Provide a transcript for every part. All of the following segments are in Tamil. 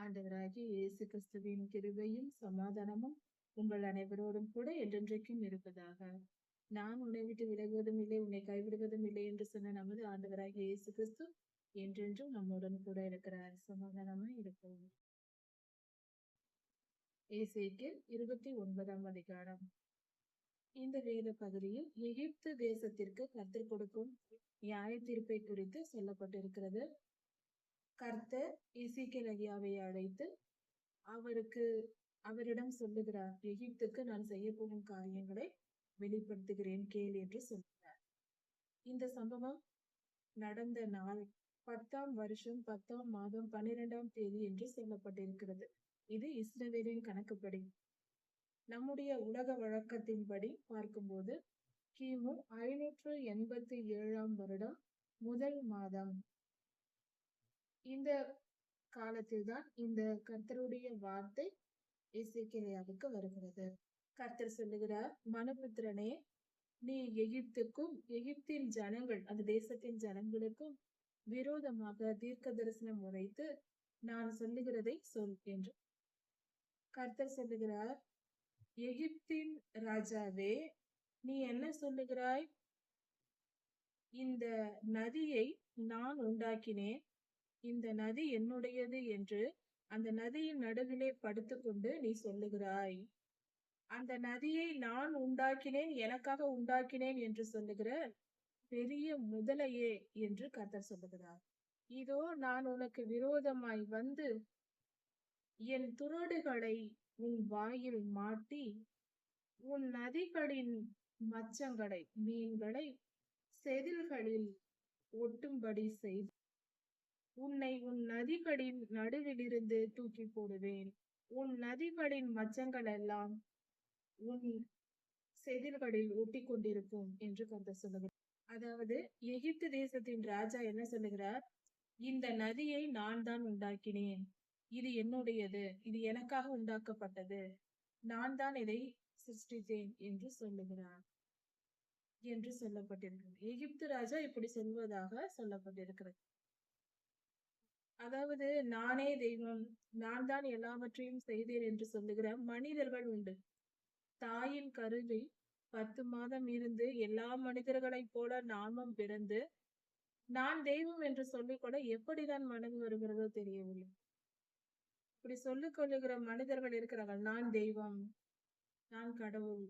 ஆண்டவராகிய இயேசு கிறிஸ்துவின் கிருபையும் சமாதானமும் உங்கள் அனைவரோடும் கூட என்றென்றைக்கும் இருப்பதாக. நான் உன்னை விட்டு விலகுவதும் இல்லை, உன்னை கைவிடுவதும் இல்லை என்று சொன்ன நமது ஆண்டவராகிய இயேசு கிறிஸ்து என்றென்றும் நம்முடன் கூட இருக்கிறார். சமாதானமாய் இருப்போம். எசேக்கியேல் 29ஆம் அதிகாரம். இந்த வேத பகுதியில் எகிப்து தேசத்திற்கு கர்த்தர் கொடுக்கும் நியாய தீர்ப்பை குறித்து சொல்லப்பட்டிருக்கிறது. கர்த்தர் எசேக்கியேல் ஐயாவை அழைத்து அவரிடம் சொல்லுகிறார், எகிப்துக்கு நான் செய்ய போகும் காரியங்களை வெளிப்படுத்துகிறேன் கேள் என்று சொல்கிறார். இந்த சம்பவம் நடந்த நாள் 10ஆம் வருஷம் 10ஆம் மாதம் 12ஆம் தேதி என்று சொல்லப்பட்டிருக்கிறது. இது இஸ்ரவேலின் கணக்குப்படி. நம்முடைய உலக வழக்கத்தின்படி பார்க்கும்போது கிமு 587ஆம் வருடம் முதல் மாதம் இந்த காலத்தில் தான் இந்த கர்த்தருடைய வார்த்தை எசேக்கியேலுக்கு வருகிறது. கர்த்தர் சொல்லுகிறார், மனுபுத்திரனே, நீ எகிப்துக்கும் எகிப்தின் ஜனங்கள் அந்த தேசத்தின் ஜனங்களுக்கும் விரோதமாக தீர்க்க தரிசனம் உரைத்து நான் சொல்லுகிறதை சொல் என்று கர்த்தர் சொல்லுகிறார். எகிப்தின் ராஜாவே, நீ என்ன சொல்லுகிறாய்? இந்த நதியை நான் உண்டாக்கினேன், இந்த நதி என்னுடையது என்று அந்த நதியின் நடுவிலே படுத்துக்கொண்டு நீ சொல்லுகிறாய். அந்த நதியை நான் உண்டாக்கினேன், எனக்காக உண்டாக்கினேன் என்று சொல்லுகிற பெரிய முதலையே என்று கர்த்தர் சொல்லுகிறார். இதோ நான் உனக்கு விரோதமாய் வந்து என் துறடுகளை உன் வாயில் மாட்டி உன் நதிகளின் மச்சங்களை மீன்களை செதில்களில் ஒட்டும்படி செய்து உன்னை உன் நதிகளின் நடுவிலிருந்து தூக்கி போடுவேன். உன் நதிகளின் மச்சங்கள் எல்லாம் உன் செதில்களில் ஒட்டி கொண்டிருக்கும் என்று கர்த்தர் சொல்லுகிறார். அதாவது எகிப்து தேசத்தின் ராஜா என்ன சொல்லுகிறார்? இந்த நதியை நான் தான் உண்டாக்கினேன், இது என்னுடையது, இது எனக்காக உண்டாக்கப்பட்டது, நான் தான் இதை சிருஷ்டித்தேன் என்று சொல்லுகிறார் என்று சொல்லப்பட்டிருக்கிறது. எகிப்து ராஜா இப்படி சொல்வதாக சொல்லப்பட்டிருக்கிறது. அதாவது நானே தெய்வம், நான் தான் எல்லாவற்றையும் செய்தேன் என்று சொல்லுகிற மனிதர்கள் உண்டு. தாயின் கருவில் 10 மாதம் இருந்து எல்லா மனிதர்களைப் போல நாமும் பிறந்து நான் தெய்வம் என்று சொல்லிக் கூட எப்படிதான் மனது வருகிறதோ தெரியவில்லை. இப்படி சொல்லிக் கொள்ளுகிற மனிதர்கள் இருக்கிறார்கள். நான் தெய்வம், நான் கடவுள்,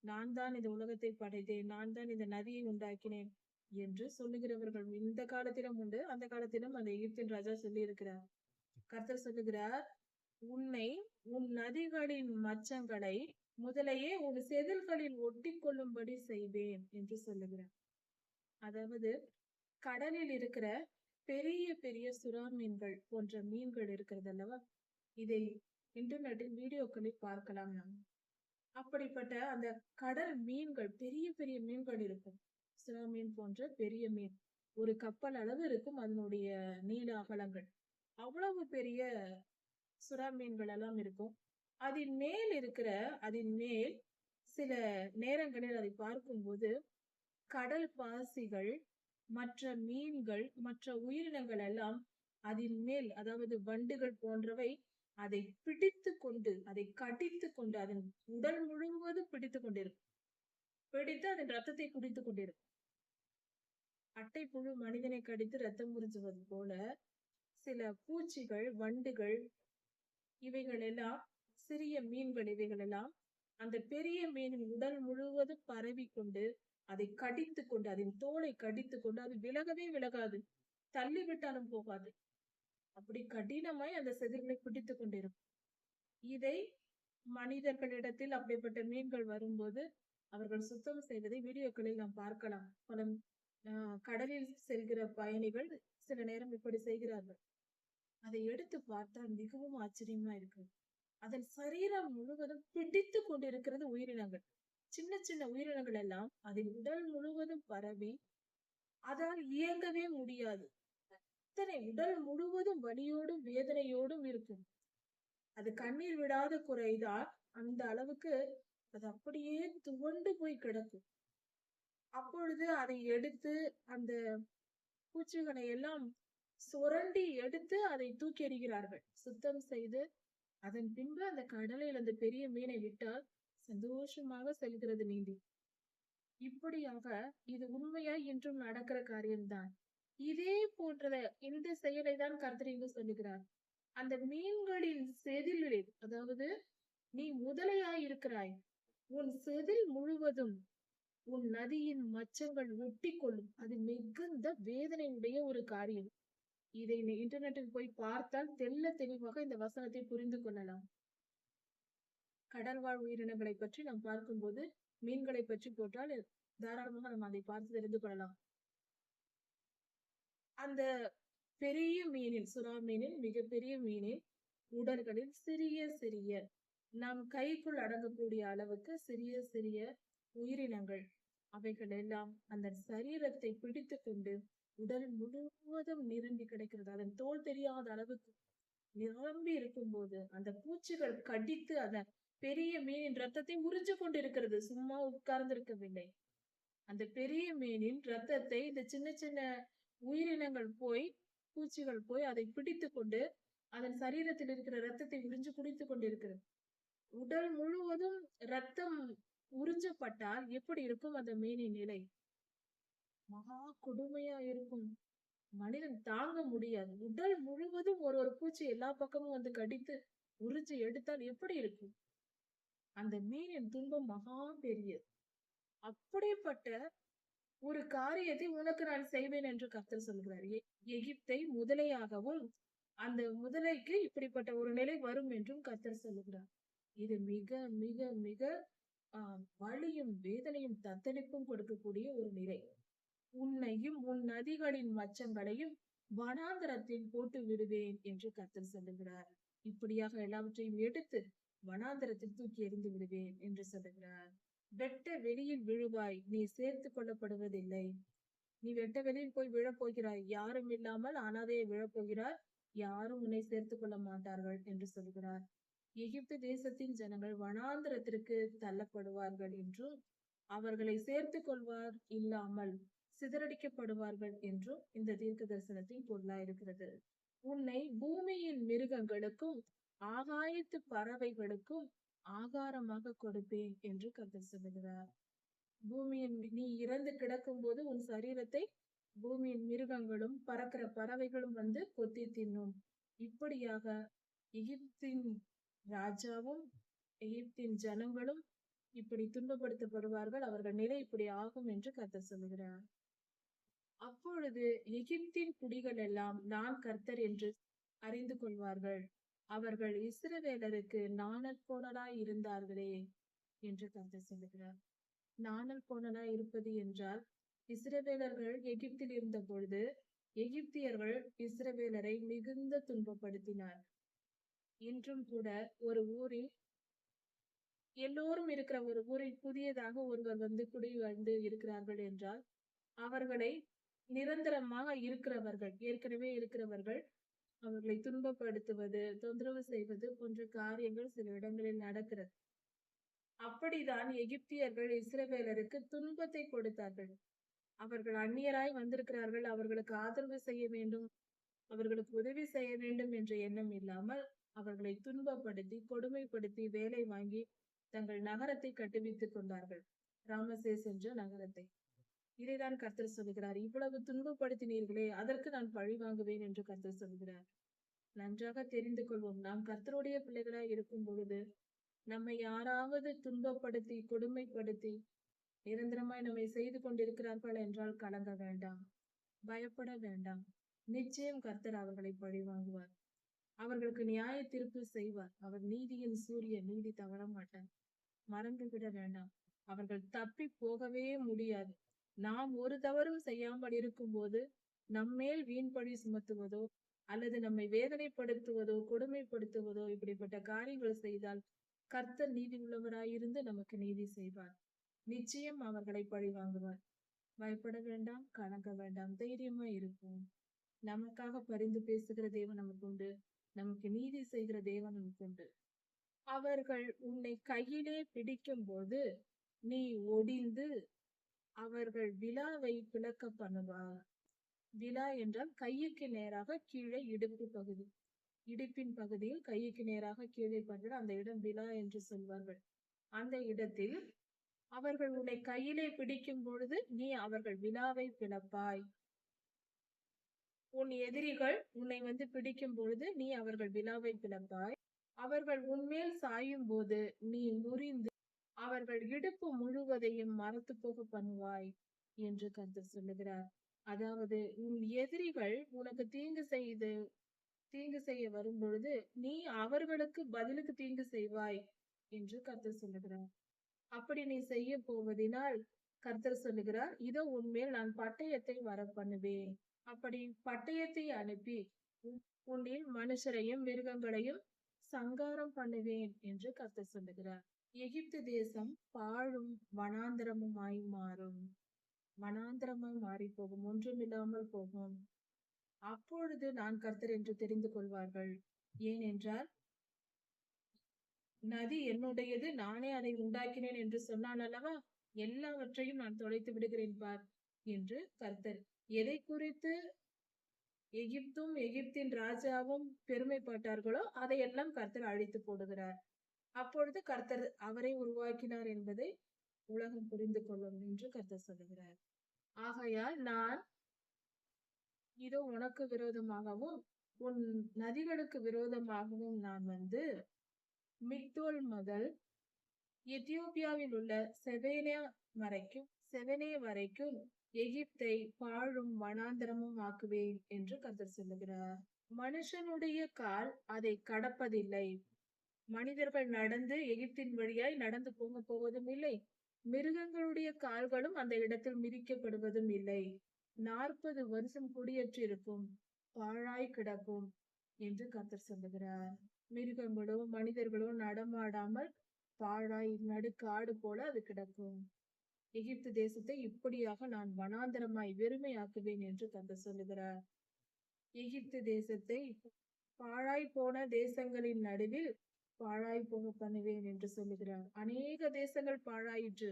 நான் தான் இந்த உலகத்தை படைத்தேன், நான் தான் இந்த நதியை உண்டாக்கினேன் என்று சொல்லுகிறவர்கள் இந்த காலத்திலும் உண்டு. அந்த காலத்திலும் அந்த எகிப்தின் ராஜா சொல்லி இருக்கிறார். கர்த்தர் சொல்லுகிறார், உன்னை உன் நதிகளின் மச்சங்களை முதலையே உன் செதில்களில் ஒட்டி கொள்ளும்படி செய்வேன் என்று சொல்லுகிறார். அதாவது கடலில் இருக்கிற பெரிய பெரிய சுறா மீன்கள் போன்ற மீன்கள் இருக்கிறது அல்லவா, இதை இன்டர்நெட்டில் வீடியோக்களில் பார்க்கலாம். நாம் அப்படிப்பட்ட அந்த கடல் மீன்கள், பெரிய பெரிய மீன்கள் இருக்கும். சுறா மீன் போன்ற பெரிய மீன் ஒரு கப்பல் அளவு இருக்கும். அதனுடைய நீள அகலங்கள் அவ்வளவு பெரிய சுறா மீன்கள் எல்லாம் இருக்கும். அதன் மேல் சில நேரங்களில் அதை பார்க்கும்போது கடல் பாசிகள், மற்ற மீன்கள், மற்ற உயிரினங்கள் எல்லாம் அதன் மேல், அதாவது வண்டுகள் போன்றவை அதை பிடித்து கொண்டு, அதை கடித்து கொண்டு, அதன் உடல் முழுவதும் பிடித்து கொண்டிருக்கும். பிடித்து அதன் ரத்தத்தை குடித்துக் கொண்டிருக்கும். அட்டை புழு மனிதனை கடித்து ரத்தம் உறிஞ்சுவது போல சில பூச்சிகள், வண்டுகள், இவைகள் எல்லாம் சிறிய மீன்கள், இவைகள் எல்லாம் அந்த பெரிய மீனின் உடல் முழுவதும் பரவி கொண்டு அதை கடித்து கொண்டு, அதன் தோலை கடித்து கொண்டு, அது விலகவே விலகாது, தள்ளி விட்டாலும் போகாது, அப்படி கடினமாய் அந்த செதில்களை பிடித்து கொண்டிருக்கும். இதை மனிதர்களிடத்தில் அப்படிப்பட்ட மீன்கள் வரும்போது அவர்கள் சுத்தம் செய்வதை வீடியோக்களில் நாம் பார்க்கலாம். பல கடலில் செல்கிற பயணிகள் சில நேரம் இப்படி செய்கிறார்கள். அதை எடுத்து பார்த்தால் மிகவும் ஆச்சரியமா இருக்கு. அதன் சரீரம் முழுவதும் பிடித்து கொண்டிருக்கிறது உயிரினங்கள். சின்ன சின்ன உயிரினங்கள் எல்லாம் அதன் உடல் முழுவதும் பரவி அதால் இயங்கவே முடியாது. அத்தனை உடல் முழுவதும் வலியோடும் வேதனையோடும் இருக்கும். அது கண்ணீர் விடாத குறைதான், அந்த அளவுக்கு அது அப்படியே துவண்டு போய் கிடக்கும். அப்பொழுது அதை எடுத்து அந்த பூச்சிகளை எல்லாம் சுரண்டி எடுத்து அதை தூக்கி எறிகிறார்கள். சுத்தம் செய்து அதன் பின்பு அந்த கடலில் அந்த பெரிய மீனை விட்டால் சந்தோஷமாக செல்கிறது நீந்தி. இப்படியாக இது உண்மையாய் இன்றும் நடக்கிற காரியம்தான். இதே போன்ற இந்த செயலை தான் கர்த்தர் இங்கு சொல்லுகிறார். அந்த மீன்களின் செதில்களில், அதாவது நீ முதலையாய் இருக்கிறாய், உன் செதில் முழுவதும் உன் நதியின் மச்சங்கள் ஒட்டிக்கொள்ளும். அது மிகுந்த வேதனையுடைய ஒரு காரியம். இதை நீ இன்டர்நெட்டில் போய் பார்த்தால் தெள்ள தெளிவாக இந்த வசனத்தை புரிந்து கொள்ளலாம். கடல்வாழ் உயிரினங்களை பற்றி நாம் பார்க்கும்போது மீன்களை பற்றி போட்டால் தாராளமாக நம்ம அதை பார்த்து தெரிந்து கொள்ளலாம். அந்த பெரிய மீனில், சுறா மீனில், மிகப்பெரிய மீனில் உடல்களில் சிறிய சிறிய நம் கைக்குள் அடங்கக்கூடிய அளவுக்கு சிறிய சிறிய உயிரினங்கள், அவைகள் எல்லாம் அந்த சரீரத்தை பிடித்து கொண்டு உடல் முழுவதும் நிரம்பி கிடைக்கிறது. அதன் தோல் தெரியாத அளவுக்கு நிரம்பி இருக்கும் போது அந்த பூச்சிகள் கடித்து அந்த பெரிய மீனின் ரத்தத்தை உறிஞ்சு கொண்டிருக்கிறது. சும்மா உட்கார்ந்து இருக்கவில்லை. அந்த பெரிய மீனின் ரத்தத்தை இந்த சின்ன சின்ன உயிரினங்கள் போய், பூச்சிகள் போய் அதை பிடித்து கொண்டு அதன் சரீரத்தில் இருக்கிற ரத்தத்தை உறிஞ்சு குடித்துக் கொண்டிருக்கிறது. உடல் முழுவதும் ரத்தம் உறிஞ்சப்பட்டால் எப்படி இருக்கும் அந்த மீனின் நிலை? மகா கொடுமையா இருக்கும். மனிதன் தாங்க முடியாது. உடல் முழுவதும் ஒரு ஒரு பூச்சி எல்லா பக்கமும் வந்து கடித்து உறிஞ்சு எடுத்தால் எப்படி இருக்கும்? அந்த மீனின் துன்பம் மகா பெரியது. அப்படிப்பட்ட ஒரு காரியத்தை உனக்கு நான் செய்வேன் என்று கர்த்தர் சொல்கிறார். எகிப்தை முதலையாகவும், அந்த முதலைக்கு இப்படிப்பட்ட ஒரு நிலை வரும் என்றும் கர்த்தர் சொல்லுகிறார். இது மிக மிக மிக வலியும் வேதனையும் தத்தளிப்பும் கொடுக்கக்கூடிய ஒரு நிலை. உன்னையும் உன் நதிகளின் மச்சங்களையும் வனாந்தரத்தில் போட்டு விடுவேன் என்று கர்த்தர் சொல்லுகிறார். இப்படியாக எல்லாவற்றையும் எடுத்து வனாந்தரத்தில் தூக்கி எறிந்து விடுவேன் என்று சொல்லுகிறார். வெட்ட வெளியில் விழுவாய், நீ சேர்த்து கொள்ளப்படுவதில்லை. நீ வெட்ட வெளியில் போய் விழப்போகிறாய், யாரும் இல்லாமல் அனாதையை விழப்போகிறார், யாரும் உன்னை சேர்த்துக் கொள்ள மாட்டார்கள் என்று சொல்கிறார். எகிப்து தேசத்தின் ஜனங்கள் வனாந்திரத்திற்கு தள்ளப்படுவார்கள் என்றும், அவர்களை சேர்த்துக் கொள்வார் இல்லாமல் சிதறடிக்கப்படுவார்கள் என்றும் இந்த தீர்க்க தரிசனத்தின் பொருளாயிருக்கிறது. உன்னை பூமியின் மிருகங்களுக்கும் ஆகாயத்து பறவைகளுக்கும் ஆகாரமாக கொடுப்பேன் என்று கர்த்தர் சொல்லுகிறார். பூமியின் நீ இறந்து கிடக்கும் போது உன் சரீரத்தை பூமியின் மிருகங்களும் பறக்கிற பறவைகளும் வந்து கொத்தி தின்னும். இப்படியாக எகிப்தின் ராஜாவும் எகிப்தின் ஜனங்களும் இப்படி துன்பப்படுத்தப்படுவார்கள். அவர்கள் நிலை இப்படி ஆகும் என்று கர்த்தர் சொல்லுகிறார். அப்பொழுது எகிப்தின் குடிகள் எல்லாம் நான் கர்த்தர் என்று அறிந்து கொள்வார்கள். அவர்கள் இஸ்ரவேலருக்கு நாணல் கோணலாய் இருந்தார்களே என்று கர்த்தர் சொல்லுகிறார். நாணல் கோணலாய் இருப்பது என்றால், இஸ்ரவேலர்கள் எகிப்தில் இருந்த பொழுது எகிப்தியர்கள் இஸ்ரவேலரை மிகுந்த துன்பப்படுத்தினார். இன்றும் கூட ஒரு ஊரில், எல்லோரும் இருக்கிற ஒரு ஊரில் புதியதாக ஒருவர் வந்து குடி வந்து இருக்கிறார்கள் என்றால், அவர்களை நிரந்தரமாக இருக்கிறவர்கள், ஏற்கனவே இருக்கிறவர்கள் அவர்களை துன்பப்படுத்துவது, தொந்தரவு செய்வது போன்ற காரியங்கள் சில இடங்களில் நடக்கிறது. அப்படிதான் எகிப்தியர்கள் இஸ்ரவேலருக்கு துன்பத்தை கொடுத்தார்கள். அவர்கள் அந்நியராய் வந்திருக்கிறார்கள், அவர்களுக்கு ஆதரவு செய்ய வேண்டும், அவர்களுக்கு உதவி செய்ய வேண்டும் என்ற எண்ணம் இல்லாமல் அவர்களை துன்பப்படுத்தி, கொடுமைப்படுத்தி, வேலை வாங்கி தங்கள் நகரத்தை கட்டுவித்துக் கொண்டார்கள். ராமசேஸ் என்ற நகரத்தை. இதைதான் கர்த்தர் சொல்கிறார். இவ்வளவு துன்பப்படுத்தினீர்களே, அதற்கு நான் பழி வாங்குவேன் என்று கர்த்தர் சொல்கிறார். நன்றாக தெரிந்து கொள்வோம். நாம் கர்த்தருடைய பிள்ளைகளாய் இருக்கும் பொழுது நம்மை யாராவது துன்பப்படுத்தி, கொடுமைப்படுத்தி, நிரந்தரமாய் நம்மை செய்து கொண்டிருக்கிறார்கள் என்றால் கலங்க வேண்டாம், பயப்பட வேண்டாம். நிச்சயம் கர்த்தர் அவர்களை பழி வாங்குவார். அவர்களுக்கு நியாய தீர்ப்பு செய்வார். அவர் நீதியின் சூரியன், நீதி தவற மாட்டார். மறந்து விட வேண்டாம். அவர்கள் தப்பி போகவே முடியாது. நாம் ஒரு தவறும் செய்யாமல் இருக்கும் போது நம்மேல் வீண் பழி சுமத்துவதோ அல்லது நம்மை வேதனைப்படுத்துவதோ கொடுமைப்படுத்துவதோ இப்படிப்பட்ட காரியங்கள் செய்தால் கர்த்தர் நீதி உள்ளவராயிருந்து நமக்கு நீதி செய்வார். நிச்சயம் அவர்களை பழி வாங்குவார். பயப்பட வேண்டாம், கலங்க வேண்டாம், தைரியமா இருப்போம். நமக்காக பரிந்து பேசுகிற தேவன் நமக்கு உண்டு. நமக்கு நீதி செய்கிற தேவன் நமக்கு உண்டு. அவர்கள் உன்னை கையிலே பிடிக்கும் போது நீ ஒடிந்து அவர்கள் விழாவை பிளக்க பண்ணுவார். விலா என்றால் கையுக்கு நேராக கீழே இடுப்பு பகுதி. இடுப்பின் பகுதியில் கையுக்கு நேராக கீழே படுகிற அந்த இடம் விலா என்று சொல்வார்கள். அந்த இடத்தில் அவர்கள் உன்னை கையிலே பிடிக்கும் பொழுது நீ அவர்கள் விலாவை பிளப்பாய். உன் எதிரிகள் உன்னை பிடிக்கும் பொழுது நீ அவர்கள் விலாவை பிளப்பாய். அவர்கள் உன்மேல் சாயும் போது நீ முறிந்து அவர்கள் இடுப்பு முழுவதையும் மரத்து போக பண்ணுவாய் என்று கர்த்தர் சொல்லுகிறார். அதாவது உன் எதிரிகள் உனக்கு தீங்கு செய்ய வரும் பொழுது நீ அவர்களுக்கு பதிலுக்கு தீங்கு செய்வாய் என்று கர்த்தர் சொல்லுகிறார். அப்படி நீ செய்ய போவதினால் கர்த்தர் சொல்லுகிறார், இதோ உன்மேல் நான் பட்டயத்தை வர பண்ணுவேன். அப்படி பட்டயத்தை அனுப்பி உன்னில் மனுஷரையும் மிருகங்களையும் சங்காரம் பண்ணுவேன் என்று கர்த்தர் சொல்லுகிறார். எகிப்து தேசம் பாழும் வனாந்தரமுமாய் மாறும். வனாந்தரமாய் மாறி போகும், ஒன்றுமில்லாமல் போகும். அப்பொழுது நான் கர்த்தர் என்று தெரிந்து கொள்வார்கள். ஏனென்றால் நதி என்னுடையது, நானே அதை உண்டாக்கினேன் என்று சொன்னான் அல்லவா, எல்லாவற்றையும் நான் தொலைத்து விடுகிறேன் பார் என்று கர்த்தர். எதை குறித்து எகிப்தும் எகிப்தின் ராஜாவும் பெருமைப்பட்டார்களோ அதையெல்லாம் கர்த்தர் அழித்து போடுகிறார். அப்பொழுது கர்த்தர் அவரை உருவாக்கினார் என்பதை உலகம் புரிந்து கொள்ளும் என்று கர்த்தர் சொல்லுகிறார். ஆகையால் நான் இதோ உனக்கு விரோதமாகவும் உன் நதிகளுக்கு விரோதமாகவும் நான் மிக்தோல் முதல் எத்தியோப்பியாவில் உள்ள செவனே வரைக்கும் எகிப்தை பாழும் வனாந்தரமும் ஆக்குவேன் என்று கர்த்தர் சொல்லுகிறார். மனுஷனுடைய கால் அதை கடப்பதில்லை. மனிதர்கள் நடந்து எகிப்தின் வழியாய் நடந்து போவதும் இல்லை. மிருகங்களுடைய கால்களும் அந்த இடத்தில் மிதிக்கப்படுவதும் இல்லை. 40 வருஷம் குடியேற்றிருக்கும், பாழாய் கிடக்கும் என்று கர்த்தர் சொல்லுகிறார். மிருகங்களோ மனிதர்களோ நடமாடாமல் பாழாய் நடுக்காடு போல அது கிடக்கும். எகிப்து தேசத்தை இப்படியாக நான் வனாந்தரமாய் வெறுமையாக்குவேன் என்று கர்த்தர் சொல்லுகிறார். எகிப்து தேசத்தை பாழாய் போன தேசங்களின் நடுவில் பாழாய் போக பண்ணுவேன் என்று சொல்லுகிறார். அநேக தேசங்கள் பாழாயிற்று,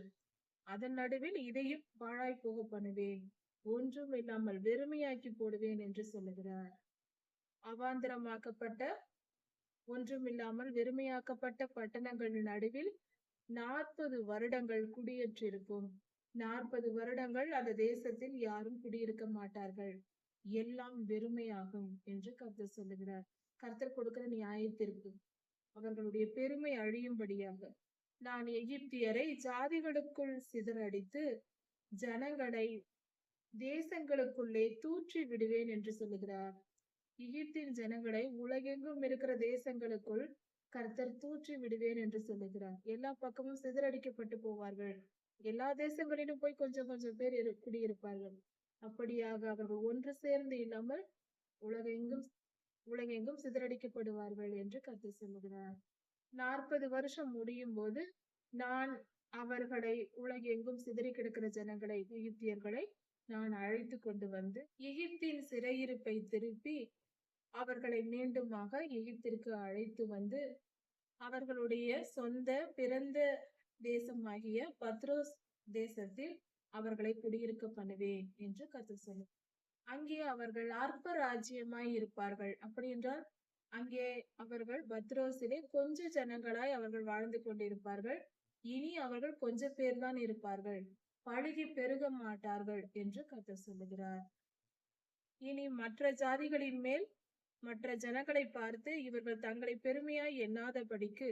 அதன் நடுவில் இதையும் பாழாய் போக பண்ணுவேன், ஒன்றும் இல்லாமல் வெறுமையாக்கி போடுவேன் என்று சொல்லுகிறார். அவாந்தரமாக்கப்பட்ட ஒன்றுமில்லாமல் வெறுமையாக்கப்பட்ட பட்டணங்களின் நடுவில் 40 வருடங்கள் குடியேற்றிருக்கும். 40 வருடங்கள் அந்த தேசத்தில் யாரும் குடியிருக்க மாட்டார்கள், எல்லாம் வெறுமையாகும் என்று கர்த்தர் சொல்லுகிறார். கர்த்தர் கொடுக்கிற நியாயத்திற்கு அவர்களுடைய பெருமை அழியும்படியாக நான் எகிப்தியரை ஜாதிகளுக்குள் சிதறடித்து ஜனங்களை தேசங்களுக்குள்ளே தூற்றி விடுவேன் என்று சொல்லுகிறார். எகிப்தின் ஜனங்களை உலகெங்கும் இருக்கிற தேசங்களுக்குள் கர்த்தர் தூற்றி விடுவேன் என்று சொல்லுகிறார். எல்லா பக்கமும் சிதறடிக்கப்பட்டு போவார்கள். எல்லா தேசங்களிலும் போய் கொஞ்சம் கொஞ்சம் பேர் குடியிருப்பார்கள். அப்படியாக அவர்கள் ஒன்று சேர்ந்து இல்லாமல் உலகெங்கும் சிதறடிக்கப்படுவார்கள் என்று கர்த்தர் சொல்லுகிறார். 40 வருஷம் முடியும் போது நான் அவர்களை, உலகெங்கும் சிதறி கிடக்கிற ஜனங்களை, எகிப்தியர்களை நான் அழைத்து கொண்டு எகிப்தின் சிறையிருப்பை திருப்பி அவர்களை மீண்டுமாக எகிப்திற்கு அழைத்து அவர்களுடைய சொந்த பிறந்த தேசமாகிய பத்ரோஸ் தேசத்தில் அவர்களை குடியிருக்க பண்ணுவேன் என்று கர்த்தர் சொல்லுகிறார். அங்கே அவர்கள் அற்ப ராஜ்யமாய் இருப்பார்கள். அப்படி என்றால் அங்கே அவர்கள் பத்ரோசிலே கொஞ்ச ஜனங்களாய் அவர்கள் வாழ்ந்து கொண்டிருப்பார்கள். இனி அவர்கள் கொஞ்ச பேர் தான் இருப்பார்கள், பழுகி பெருக மாட்டார்கள் என்று கர்த்தர் சொல்லுகிறார். இனி மற்ற ஜாதிகளின் மேல் மற்ற ஜனங்களை பார்த்து இவர்கள் தங்களை பெருமையாய் எண்ணாதபடிக்கு,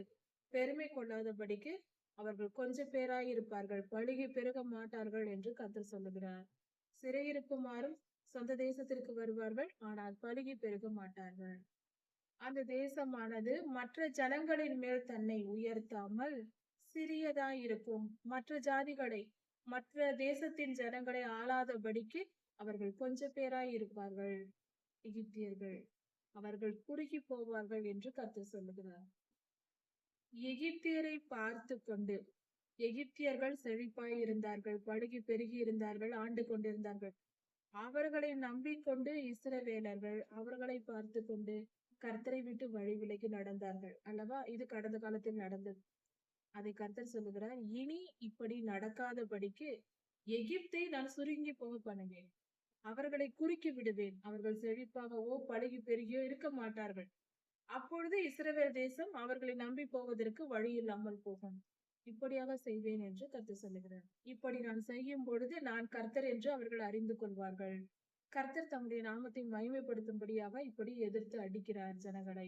பெருமை கொள்ளாதபடிக்கு அவர்கள் கொஞ்ச பேராய் இருப்பார்கள், பழுகி பெருக மாட்டார்கள் என்று கர்த்தர் சொல்லுகிறார். சிறையிருக்குமாறும் சொந்த தேசத்திற்கு வருவார்கள், ஆனால் பழுகி பெருக மாட்டார்கள். அந்த தேசமானது மற்ற ஜனங்களின் மேல் தன்னை உயர்த்தாமல் சிறியதாய் இருக்கும். மற்ற ஜாதிகளை, மற்ற தேசத்தின் ஜனங்களை ஆளாதபடிக்கு அவர்கள் கொஞ்ச பேராய் இருப்பார்கள். எகிப்தியர்கள் அவர்கள் குறுகி போவார்கள் என்று கர்த்தர் சொல்லுகிறார். எகிப்தியரை பார்த்து கொண்டு, எகிப்தியர்கள் செழிப்பாய் இருந்தார்கள், பழுகி பெருகி இருந்தார்கள், ஆண்டு கொண்டிருந்தார்கள். அவர்களை நம்பிக்கொண்டு இஸ்ரவேலர்கள் அவர்களை பார்த்து கொண்டு கர்த்தரை விட்டு வழி விலகி நடந்தார்கள் அல்லவா? இது கடந்த காலத்தில் நடந்தது. அதை கர்த்தர் சொல்லுகிறார், இனி இப்படி நடக்காதபடிக்கு எகிப்தை நான் சுருங்கி போக பண்ணுவேன். அவர்களை குறுக்கி விடுவேன். அவர்கள் செழிப்பாகவோ பலுகி பெருகியோ இருக்க மாட்டார்கள். அப்பொழுது இஸ்ரவேல் தேசம் அவர்களை நம்பி போவதற்கு வழி இல்லாமல் போகும். இப்படியாக செய்வேன் என்று கர்த்தர் சொல்லுகிறார். இப்படி நான் செய்யும் பொழுது நான் கர்த்தர் என்று அவர்கள் அறிந்து கொள்வார்கள். கர்த்தர் தம்முடைய நாமத்தை மகிமைப்படுத்தும்படியாக இப்படி எதிர்த்து அடிக்கிறார் ஜனங்களை.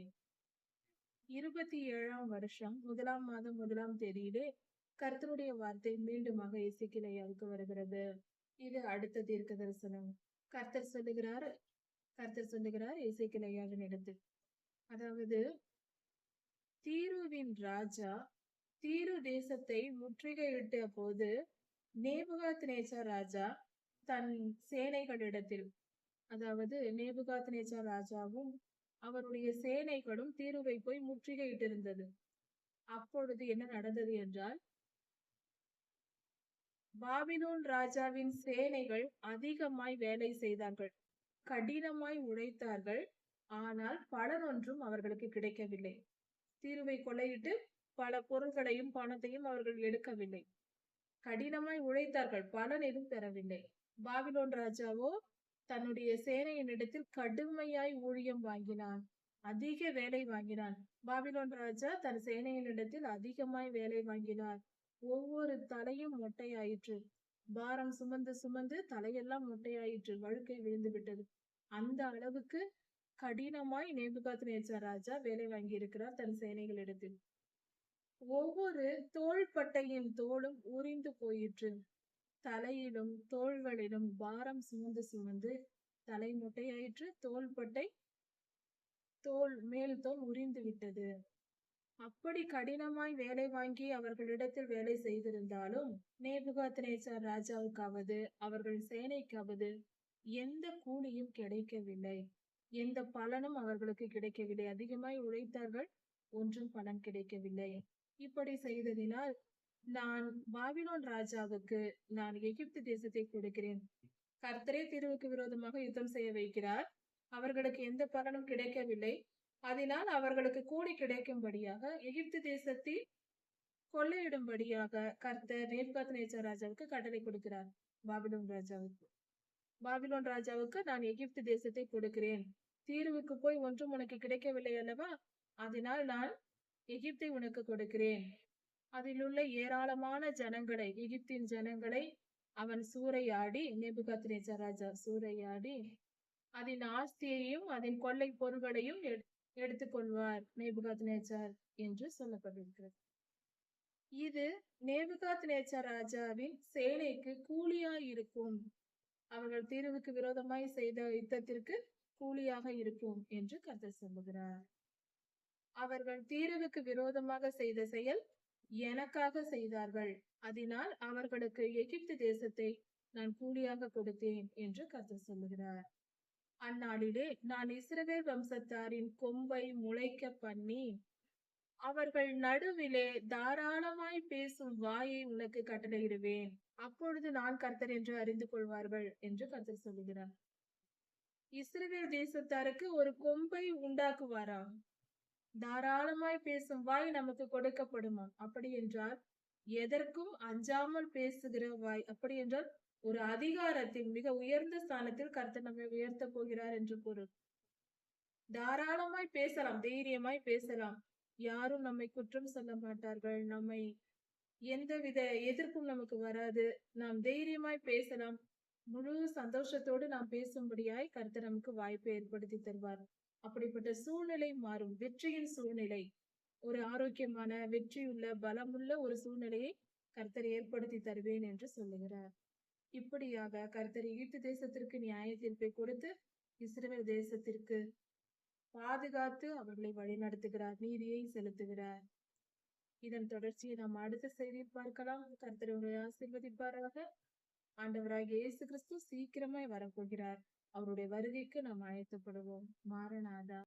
27ஆம் வருஷம் 1ஆம் மாதம் 1ஆம் தேதியிலே கர்த்தருடைய வார்த்தை மீண்டுமாக எசேக்கியேலுக்கு வருகிறது. இது அடுத்த தீர்க்க தரிசனம். கர்த்தர் சொல்லுகிறார் எசேக்கியேலின் இடத்தில், அதாவது தீருவின் ராஜா தீரு தேசத்தை முற்றுகையிட்ட போது நேபுகாத்நேச்சார் ராஜா தன் சேனைகளிடத்தில், அதாவது நேபுகாத்நேச்சார் ராஜாவும் அவருடைய சேனைகளும் தீருவை போய் முற்றுகையிட்டிருந்தது. அப்பொழுது என்ன நடந்தது என்றால், பாபிலோன் ராஜாவின் சேனைகள் அதிகமாய் வேலை செய்தார்கள், கடினமாய் உழைத்தார்கள். ஆனால் பலன் ஒன்றும் அவர்களுக்கு கிடைக்கவில்லை. தீருவை கொள்ளையிட்டு பல பொருள்களையும் பணத்தையும் அவர்கள் எடுக்கவில்லை. கடினமாய் உழைத்தார்கள், பலன் எதுவும் பெறவில்லை. பாபிலோன் ராஜாவோ தன்னுடைய சேனையினிடத்தில் கடுமையாய் ஊழியம் வாங்கினான், அதிக வேலை வாங்கினான். பாபிலோன் ராஜா தன் சேனையினிடத்தில் அதிகமாய் வேலை வாங்கினார். ஒவ்வொரு தலையும் மொட்டையாயிற்று. பாரம் சுமந்து சுமந்து தலையெல்லாம் மொட்டையாயிற்று, வழுக்கை விழுந்து விட்டது. அந்த அளவுக்கு கடினமாய் நேபுகாத்நேச்சார் ராஜா வேலை வாங்கி இருக்கிறார் தன் சேனைகளிடத்தில். ஒவ்வொரு தோள்பட்டையின் தோளும் உரிந்து போயிற்று. தலையிலும் தோள்களிலும் பாரம் சுமந்து சுமந்து தலை மொட்டையாயிற்று. மேல் தோல் உரிந்து விட்டது. அப்படி கடினமாய் வேலை வாங்கி அவர்களிடத்தில் வேலை செய்திருந்தாலும் நேபுகாத்நேச்சார் ராஜாவுக்காவது அவர்கள் சேனைக்காவது எந்த கூலியும் கிடைக்கவில்லை, எந்த பலனும் அவர்களுக்கு கிடைக்கவில்லை. அதிகமாய் உழைத்தார்கள், ஒன்றும் பலன் கிடைக்கவில்லை. இப்படி செய்ததினால் நான் பாபிலோன் ராஜாவுக்கு நான் எகிப்து தேசத்தை கொடுக்கிறேன். கர்த்தரே தீருவுக்கு விரோதமாக யுத்தம் செய்ய வைக்கிறார். அவர்களுக்கு எந்த பலனும் கிடைக்கவில்லை. அதனால் அவர்களுக்கு கூலி கிடைக்கும்படியாக எகிப்து தேசத்தில் கொள்ளையிடும்படியாக கர்த்தர் நேபுகாத்நேச்சார் ராஜாவுக்கு கட்டளை கொடுக்கிறார். பாபிலோன் ராஜாவுக்கு நான் எகிப்து தேசத்தை கொடுக்கிறேன். தீருவுக்கு போய் ஒன்றும் உனக்கு கிடைக்கவில்லை அல்லவா, அதனால் நான் எகிப்தை உனக்கு கொடுக்கிறேன். அதில் உள்ள ஏராளமான ஜனங்களை, எகிப்தின் ஜனங்களை அவன் சூறையாடி, நேபுகாத்நேச்சார் ராஜா சூறையாடி அதன் ஆஸ்தியையும் அதன் கொள்ளை பொருள்களையும் எடுத்துக்கொள்வார் நேபுகாத்நேச்சார் என்று சொல்லப்பட்டிருக்கிறது. இது நேபுகாத்நேச்சார் ராஜாவின் சேனைக்கு கூலியாய் இருக்கும். அவர்கள் தீருவுக்கு விரோதமாய் செய்த யுத்தத்திற்கு கூலியாக இருக்கும் என்று கர்த்தர் சொல்லுகிறார். அவர்கள் தீருவுக்கு விரோதமாக செய்த செயல் எனக்காக செய்தார்கள், அதனால் அவர்களுக்கு எகிப்து தேசத்தை நான் கூலியாக கொடுத்தேன் என்று கர்த்தர் சொல்லுகிறார். அந்நாளிலே நான் இஸ்ரவேல் வம்சத்தாரின் கொம்பை முளைக்க பண்ணி அவர்கள் நடுவிலே தாராளமாய் பேசும் வாயை உனக்கு கட்டளையிடுவேன். அப்பொழுது நான் கர்த்தர் என்று அறிந்து கொள்வார்கள் என்று கர்த்தர் சொல்லுகிறார். இஸ்ரவேல் தேசத்தாருக்கு ஒரு கொம்பை உண்டாக்குவாராம். தாராளமாய் பேசும் வாய் நமக்கு கொடுக்கப்படுமா? அப்படி என்றால் எதற்கும் அஞ்சாமல் பேசுகிற வாய். அப்படி என்றால் ஒரு அதிகாரத்தின் மிக உயர்ந்த ஸ்தானத்தில் கர்த்தர் நம்மை உயர்த்த போகிறார் என்று பொருள். தாராளமாய் பேசலாம், தைரியமாய் பேசலாம். யாரும் நம்மை குற்றம் சொல்ல மாட்டார்கள். நம்மை எந்தவித எதிர்ப்பும் நமக்கு வராது. நாம் தைரியமாய் பேசலாம். முழு சந்தோஷத்தோடு நாம் பேசும்படியாய் கர்த்தர் நமக்கு வாய்ப்பை ஏற்படுத்தி தருவார். அப்படிப்பட்ட சூழ்நிலை மாறும். வெற்றியின் சூழ்நிலை, ஒரு ஆரோக்கியமான வெற்றியுள்ள பலமுள்ள ஒரு சூழ்நிலையை கர்த்தர் ஏற்படுத்தி தருவேன் என்று சொல்லுகிறார். இப்படியாக கர்த்தர் எகிப்து தேசத்திற்கு நியாய தீர்ப்பை கொடுத்து இஸ்ரவேல் தேசத்திற்கு பாதுகாத்து அவர்களை வழிநடத்துகிறார், நீதியை செலுத்துகிறார். இதன் தொடர்ச்சியை நாம் அடுத்த செய்தியில் பார்க்கலாம். கர்த்தர் உங்களை ஆசீர்வதிப்பாராக. ஆண்டவராகிய இயேசு கிறிஸ்து சீக்கிரமாய் வரப்போகிறார். அவருடைய வருகைக்கு நாம் ஆயத்தப்படுவோம். மாரநாதா.